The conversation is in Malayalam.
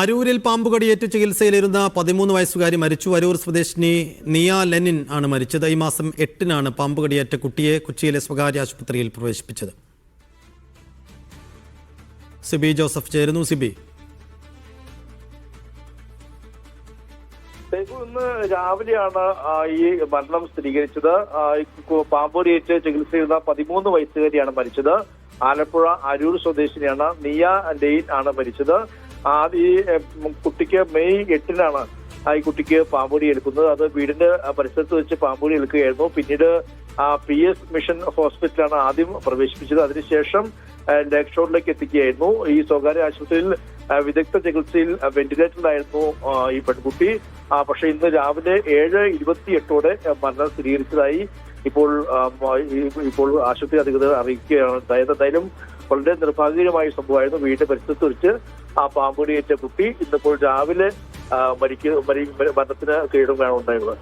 അരൂരിൽ പാമ്പുകടിയേറ്റ് ചികിത്സയിലിരുന്ന 13 വയസ്സുകാരി മരിച്ചു. അരൂർ സ്വദേശിനി നിയ ലെനിൻ ആണ് മരിച്ചത്. ഈ മാസം 8-നാണ് പാമ്പുകടിയേറ്റ കുട്ടിയെ കൊച്ചിയിലെ സ്വകാര്യ ആശുപത്രിയിൽ പ്രവേശിപ്പിച്ചത്. സിബി ജോസഫ് ചേരുന്നു. സിബി, ഇന്ന് രാവിലെയാണ് ഈ മരണം സ്ഥിരീകരിച്ചത്. പാമ്പുകടിയേറ്റ് ചികിത്സയിലിരുന്ന 13 വയസ്സുകാരിയാണ് മരിച്ചത്. ആലപ്പുഴ അരൂർ സ്വദേശിനിയാണ് നിയ ലെയിൻ ആണ് മരിച്ചത്. ഈ കുട്ടിക്ക് മെയ് 8-നാണ് ഈ കുട്ടിക്ക് പാമ്പുകടി ഏൽക്കുന്നത്. അത് വീടിന്റെ പരിസരത്ത് വെച്ച് പാമ്പുകടി ഏൽക്കുകയായിരുന്നു. പിന്നീട് PS മിഷൻ ഹോസ്പിറ്റലാണ് ആദ്യം പ്രവേശിപ്പിച്ചത്. അതിനുശേഷം ലേക്ക് ഷോറിലേക്ക് എത്തിക്കുകയായിരുന്നു. ഈ സ്വകാര്യ ആശുപത്രിയിൽ വിദഗ്ധ ചികിത്സയിൽ വെന്റിലേറ്ററിലായിരുന്നു ഈ പെൺകുട്ടി. പക്ഷെ ഇന്ന് രാവിലെ 7:28-ഓടെ മരണം സ്ഥിരീകരിച്ചതായി ഇപ്പോൾ ആശുപത്രി അധികൃതർ അറിയിക്കുകയാണ്. എന്തായാലും വളരെ നിർഭാഗ്യകരമായ സംഭവമായിരുന്നു. വീടിന്റെ പരിസരത്ത് വെച്ച് പാമ്പുകടിയേറ്റ കുട്ടി ഇന്നിപ്പോൾ രാവിലെ മരണത്തിന് കീഴുകയാണ് ഉണ്ടായത്.